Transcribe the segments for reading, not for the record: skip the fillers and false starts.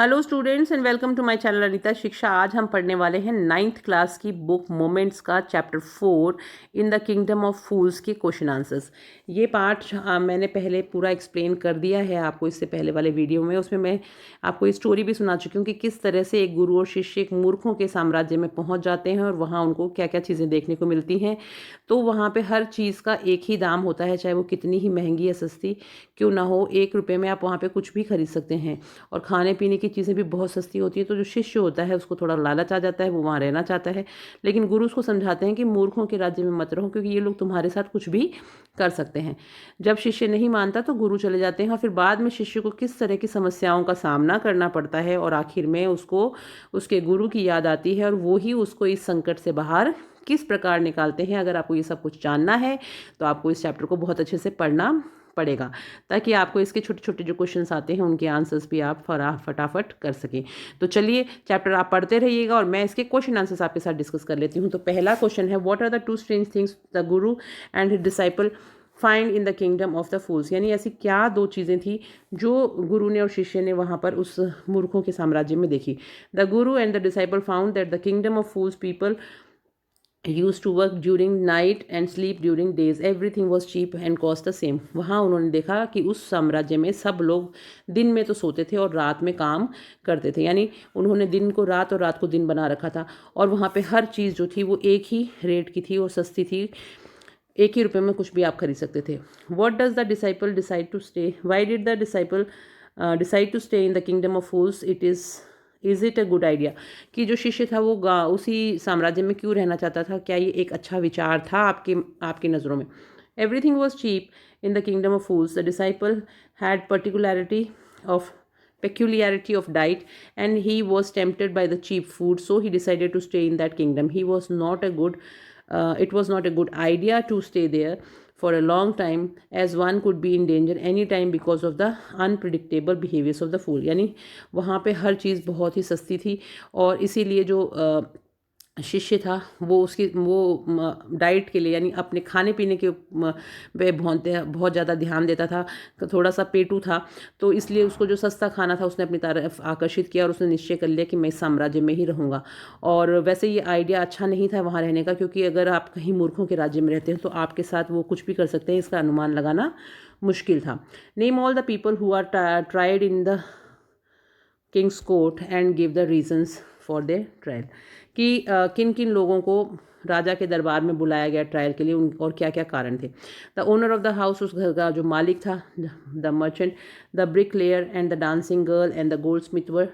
Hello students and welcome to my channel Anita Shiksha. आज हम पढ़ने वाले हैं 9th क्लास की बुक मोमेंट्स का chapter 4 in the kingdom of fools के क्वेश्चन आंसर्स। ये पार्ट मैंने पहले पूरा एक्सप्लेन कर दिया है आपको इससे पहले वाले वीडियो में। उसमें मैं आपको ये स्टोरी भी सुना चुकी हूँ कि किस तरह से एक गुरु और शिष्य एक मूर्खों के साम्राज्य में पहुँच जाते हैं और वहाँ उनको क्या क्या चीज़ें देखने को मिलती हैं। तो वहाँ पर हर चीज़ का एक ही दाम होता है, चाहे वो कितनी ही महंगी या सस्ती क्यों ना हो। 1 रुपये में आप वहाँ पर कुछ भी खरीद सकते हैं और खाने पीने की चीज़ें भी बहुत सस्ती होती है। तो जो शिष्य होता है उसको थोड़ा लालच आ जाता है, वो वहाँ रहना चाहता है, लेकिन गुरु उसको समझाते हैं कि मूर्खों के राज्य में मत रहो क्योंकि ये लोग तुम्हारे साथ कुछ भी कर सकते हैं। जब शिष्य नहीं मानता तो गुरु चले जाते हैं और फिर बाद में शिष्य को किस तरह की समस्याओं का सामना करना पड़ता है और आखिर में उसको उसके गुरु की याद आती है और वो ही उसको इस संकट से बाहर किस प्रकार निकालते हैं। अगर आपको ये सब कुछ जानना है तो आपको इस चैप्टर को बहुत अच्छे से पढ़ना पड़ेगा ताकि आपको इसके छोटे छोटे जो क्वेश्चंस आते हैं उनके आंसर्स भी आप फटाफट कर सकें। तो चलिए चैप्टर आप पढ़ते रहिएगा और मैं इसके क्वेश्चन आंसर्स आपके साथ डिस्कस कर लेती हूँ। तो पहला क्वेश्चन है, what are the 2 strange things the guru and his disciple find in the kingdom of the fools. यानी ऐसी क्या 2 चीज़ें थी जो गुरु ने और शिष्य ने वहाँ पर उस मूर्खों के साम्राज्य में देखी। The guru and the disciple found that the kingdom of fools people used to work during night and sleep during days, everything was cheap and cost the same। वहाँ उन्होंने देखा कि उस साम्राज्य में सब लोग दिन में तो सोते थे और रात में काम करते थे, यानी उन्होंने दिन को रात और रात को दिन बना रखा था और वहाँ पे हर चीज़ जो थी वो एक ही रेट की थी और सस्ती थी, 1 ही रुपये में कुछ भी आप खरीद सकते थे। What does the disciple decide to stay, why did the disciple decide to stay in the kingdom of fools, is it a good idea. कि जो शिष्य था वो उसी साम्राज्य में क्यों रहना चाहता था, क्या ये एक अच्छा विचार था आपकी नज़रों में। Everything was cheap in the kingdom of fools. The disciple had peculiarity of diet and he was tempted by the cheap food, so he decided to stay in that kingdom. It was not a good idea to stay there for a long time as one could be in danger any time because of the unpredictable behaviors of the fool। यानी वहाँ पे हर चीज़ बहुत ही सस्ती थी और इसीलिए जो शिष्य था वो डाइट के लिए यानी अपने खाने पीने के पे बहुत ज़्यादा ध्यान देता था, थोड़ा सा पेटू था, तो इसलिए उसको जो सस्ता खाना था उसने अपनी तरफ आकर्षित किया और उसने निश्चय कर लिया कि मैं इस साम्राज्य में ही रहूँगा। और वैसे ये आइडिया अच्छा नहीं था वहाँ रहने का, क्योंकि अगर आप कहीं मूर्खों के राज्य में रहते हैं तो आपके साथ वो कुछ भी कर सकते हैं, इसका अनुमान लगाना मुश्किल था। Name all the people who are tried in the king's court and give the reasons for their trial. कि किन किन लोगों को राजा के दरबार में बुलाया गया ट्रायल के लिए और क्या क्या कारण थे। The owner of the house, उस घर का जो मालिक था, the merchant, the brick layer and the dancing girl and the gold Smith were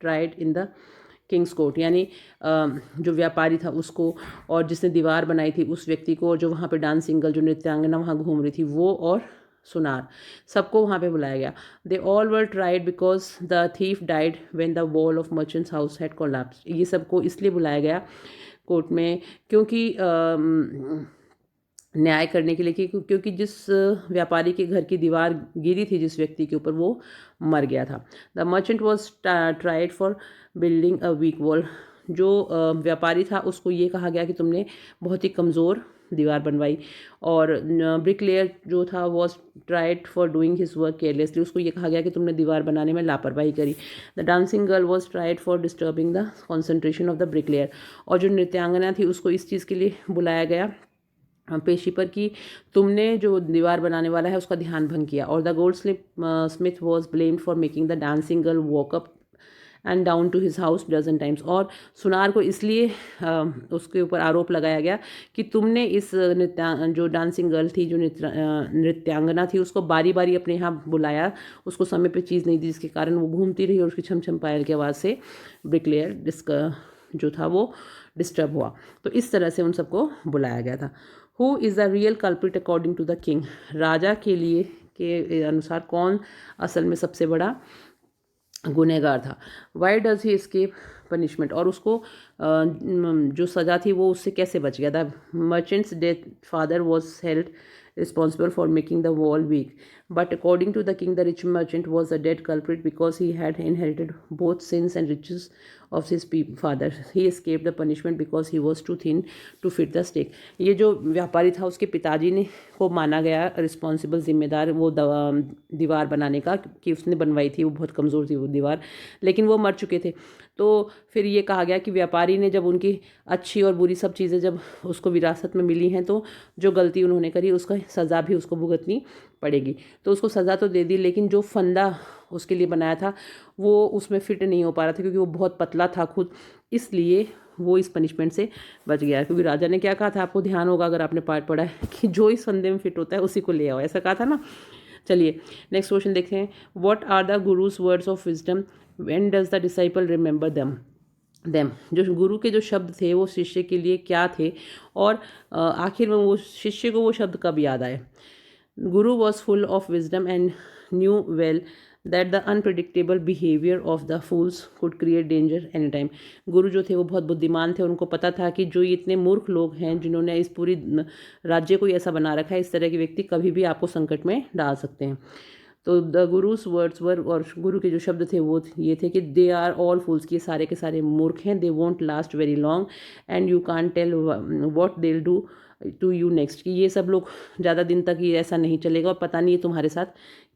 tried in the king's court. यानी जो व्यापारी था उसको, और जिसने दीवार बनाई थी उस व्यक्ति को, और जो वहाँ पे डांसिंग गर्ल जो नृत्यांगना वहाँ घूम रही थी वो, और सुनार, सबको वहाँ पे बुलाया गया। They all were tried because the thief died when the wall of merchants house had collapsed. ये सबको इसलिए बुलाया गया कोर्ट में क्योंकि न्याय करने के लिए क्योंकि जिस व्यापारी के घर की दीवार गिरी थी जिस व्यक्ति के ऊपर, वो मर गया था। The merchant was tried for building a weak wall. जो व्यापारी था उसको ये कहा गया कि तुमने बहुत ही कमज़ोर दीवार बनवाई। और ब्रिकलेयर जो था was tried for doing his work carelessly. उसको ये कहा गया कि तुमने दीवार बनाने में लापरवाही करी। The dancing girl was tried for disturbing the concentration of the bricklayer. और जो नृत्यांगना थी उसको इस चीज़ के लिए बुलाया गया पेशी पर कि तुमने जो दीवार बनाने वाला है उसका ध्यान भंग किया। और the goldsmith was blamed for making the dancing girl walk up and down to his house dozen times. और सुनार को इसलिए उसके ऊपर आरोप लगाया गया कि तुमने इस जो डांसिंग गर्ल थी, जो नृत्यांगना थी, उसको बारी बारी अपने यहाँ बुलाया, उसको समय पे चीज़ नहीं दी, जिसके कारण वो घूमती रही और उसकी छम छम पायल की आवाज़ से ब्रिकलेयर जो था वो डिस्टर्ब हुआ। तो इस तरह से उन सबको बुलाया गया था। Who is the real culprit according to the king. राजा के अनुसार कौन असल में सबसे बड़ा गुनहगार था। Why does he escape punishment. और उसको जो सज़ा थी वो उससे कैसे बच गया। The merchant's death father was held responsible for making the wall weak. But according to the king, the rich merchant was a dead culprit because he had inherited both sins and riches of his father. He escaped the punishment because he was too thin to fit the stake. ये जो व्यापारी था उसके पिताजी ने को माना गया रिस्पॉन्सिबल, जिम्मेदार वो दीवार बनाने का, कि उसने बनवाई थी, वो बहुत कमज़ोर थी वो दीवार, लेकिन वो मर चुके थे। तो फिर ये कहा गया कि व्यापारी ने जब उनकी अच्छी और बुरी सब चीज़ें जब उसको विरासत में मिली हैं, तो जो गलती उन्होंने करी उसका सज़ा भी उसको भुगतनी पड़ेगी। तो उसको सज़ा तो दे दी, लेकिन जो फंदा उसके लिए बनाया था वो उसमें फिट नहीं हो पा रहा था, क्योंकि वो बहुत पतला था खुद, इसलिए वो इस पनिशमेंट से बच गया। क्योंकि राजा ने क्या कहा था, आपको ध्यान होगा अगर आपने पाठ पढ़ा है, कि जो इस फंदे में फिट होता है उसी को ले आओ, ऐसा कहा था ना। चलिए नेक्स्ट क्वेश्चन देखते हैं। What are the guru's words of wisdom, when does the disciple remember them. जो गुरु के जो शब्द थे वो शिष्य के लिए क्या थे, और आखिर में वो शिष्य को वो शब्द कब याद आए। Guru was full of wisdom and knew well that the unpredictable behavior of the fools could create danger anytime. गुरु जो थे वो बहुत बुद्धिमान थे, उनको पता था कि जो ये इतने मूर्ख लोग हैं जिन्होंने इस पूरी राज्य को ऐसा बना रखा है, इस तरह के व्यक्ति कभी भी आपको संकट में डाल सकते हैं। तो द गुरुस वर्ड्स वर, और गुरु के जो शब्द थे वो ये थे कि दे आर ऑल फूल्स, कि सारे के सारे मूर्ख हैं। They won't last very long and you can tell what they will do to you next, कि ये सब लोग ज़्यादा दिन तक ये ऐसा नहीं चलेगा और पता नहीं ये तुम्हारे साथ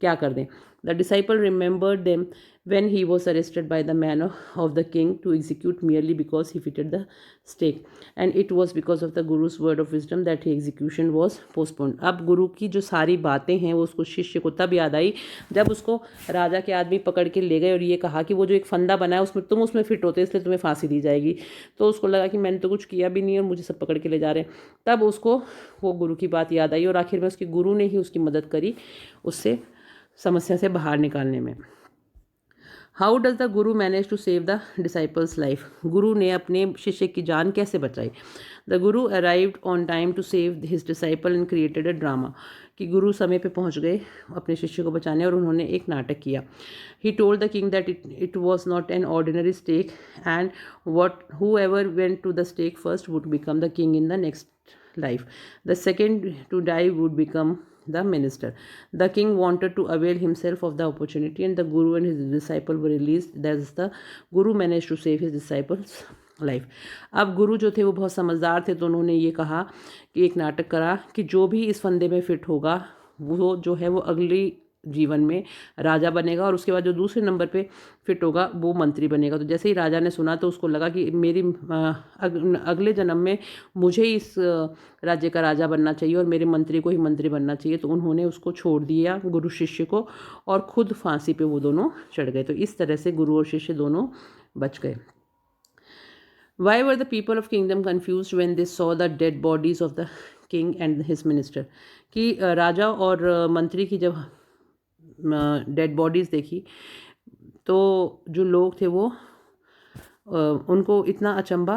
क्या कर दें। The disciple remembered them when he was arrested by the man of the king to execute merely because he fitted the stake, and it was because of the guru's word of wisdom that his execution was postponed. अब गुरु की जो सारी बातें हैं वो उसको शिष्य को तब याद आई जब उसको राजा के आदमी पकड़ के ले गए और ये कहा कि वो जो एक फंदा बना है उसमें तुम उसमें फिट होते इसलिए तुम्हें फांसी दी जाएगी। तो उसको लगा कि मैंने तो कुछ किया भी नहीं और मुझे सब पकड़ के ले जा रहे हैं। तब उसको वो गुरु की बात याद आई और आखिर में उसके गुरु ने ही उसकी मदद करी उससे समस्या से बाहर निकालने में। How does the guru manage to save the disciple's life, गुरु ने अपने शिष्य की जान कैसे बचाई। The guru arrived on time to save his disciple and created a drama, कि गुरु समय पे पहुंच गए अपने शिष्य को बचाने और उन्होंने एक नाटक किया। He told the king that it was not an ordinary stake and what whoever went to the stake first would become the king in the next life. The second to die would become the minister. The king wanted to avail himself of the opportunity and the guru and his disciple were released. Thus the guru managed to save his disciples life. अब गुरु जो थे वो बहुत समझदार थे, तो उन्होंने ये कहा कि एक नाटक करा कि जो भी इस फंदे में फिट होगा वो जो है वो अगली जीवन में राजा बनेगा और उसके बाद जो दूसरे नंबर पे फिट होगा वो मंत्री बनेगा। तो जैसे ही राजा ने सुना तो उसको लगा कि मेरी अगले जन्म में मुझे इस राज्य का राजा बनना चाहिए और मेरे मंत्री को ही मंत्री बनना चाहिए। तो उन्होंने उसको छोड़ दिया गुरु शिष्य को और खुद फांसी पे वो दोनों चढ़ गए। तो इस तरह से गुरु और शिष्य दोनों बच गए। Why were the people of kingdom confused when they saw the dead bodies of the king and his minister? कि राजा और मंत्री की जब डेड बॉडीज़ देखी तो जो लोग थे वो उनको इतना अचंभा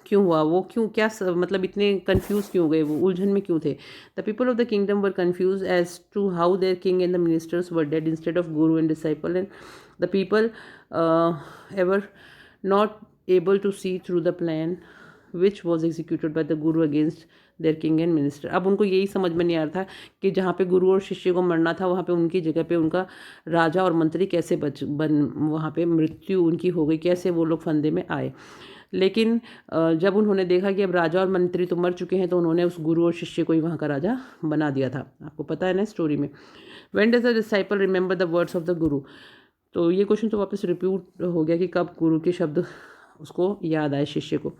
क्यों हुआ, वो क्यों क्या मतलब इतने कंफ्यूज क्यों गए, वो उलझन में क्यों थे। The people of the kingdom were confused as to how their king and the ministers were dead instead of guru and disciple and the people ever not able to see through the plan which was executed by the guru against their king and minister. अब उनको यही समझ में नहीं आ रहा था कि जहाँ पे गुरु और शिष्य को मरना था वहाँ पे उनकी जगह पे उनका राजा और मंत्री कैसे वहाँ पे मृत्यु उनकी हो गई, कैसे वो लोग फंदे में आए। लेकिन जब उन्होंने देखा कि अब राजा और मंत्री तो मर चुके हैं तो उन्होंने उस गुरु और शिष्य को ही वहाँ का राजा बना दिया था। आपको पता है ना स्टोरी में। When does the disciple remember the words of the guru? तो ये क्वेश्चन तो वापस रिपीट हो गया कि कब गुरु के शब्द उसको याद आए शिष्य को।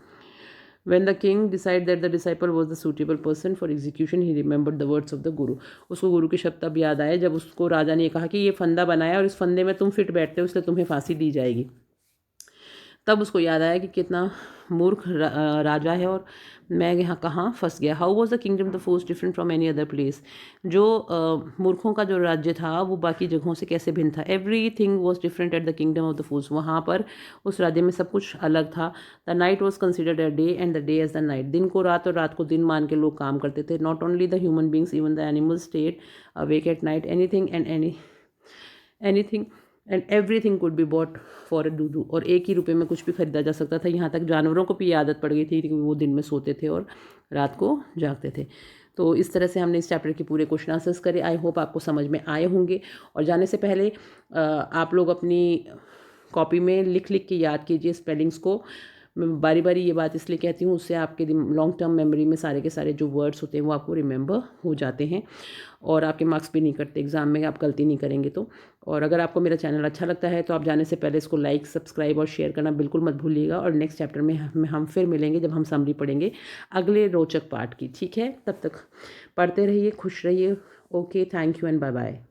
When the king decided that the disciple was the suitable person for execution, he remembered the words of the guru. उसको गुरु के शब्द तब याद आए जब उसको राजा ने कहा कि ये फंदा बनाया और इस फंदे में तुम फिट बैठते हो इसलिए तुम्हें फांसी दी जाएगी। तब उसको याद आया कि कितना मूर्ख राजा है और मैं यहाँ कहाँ फंस गया। How was the kingdom the fools different from any other place, जो मूर्खों का जो राज्य था वो बाकी जगहों से कैसे भिन्न था। Everything was different at the kingdom of the fools, वहाँ पर उस राज्य में सब कुछ अलग था। The night was considered a day and the day as the night, दिन को रात और रात को दिन मान के लोग काम करते थे। Not only the human beings even the animals stayed awake at night, anything and everything could be bought for a डूडू, और एक ही रुपये में कुछ भी खरीदा जा सकता था। यहाँ तक जानवरों को भी आदत पड़ गई थी कि वो दिन में सोते थे और रात को जागते थे। तो इस तरह से हमने इस चैप्टर के पूरे क्वेश्चन आंसर्स करे। आई होप आपको समझ में आए होंगे। और जाने से पहले आप लोग अपनी कॉपी में लिख लिख के याद कीजिए स्पेलिंग्स को। मैं बारी बारी ये बात इसलिए कहती हूँ, उससे आपके लॉन्ग टर्म मेमोरी में सारे के सारे जो वर्ड्स होते हैं वो आपको रिमेंबर हो जाते हैं और आपके मार्क्स भी नहीं कटते एग्ज़ाम में, आप गलती नहीं करेंगे तो। और अगर आपको मेरा चैनल अच्छा लगता है तो आप जाने से पहले इसको लाइक, सब्सक्राइब और शेयर करना बिल्कुल मत भूलिएगा। और नेक्स्ट चैप्टर में हम फिर मिलेंगे जब हम समरी पढ़ेंगे अगले रोचक पार्ट की। ठीक है, तब तक पढ़ते रहिए, खुश रहिए। Okay, thank you and bye bye.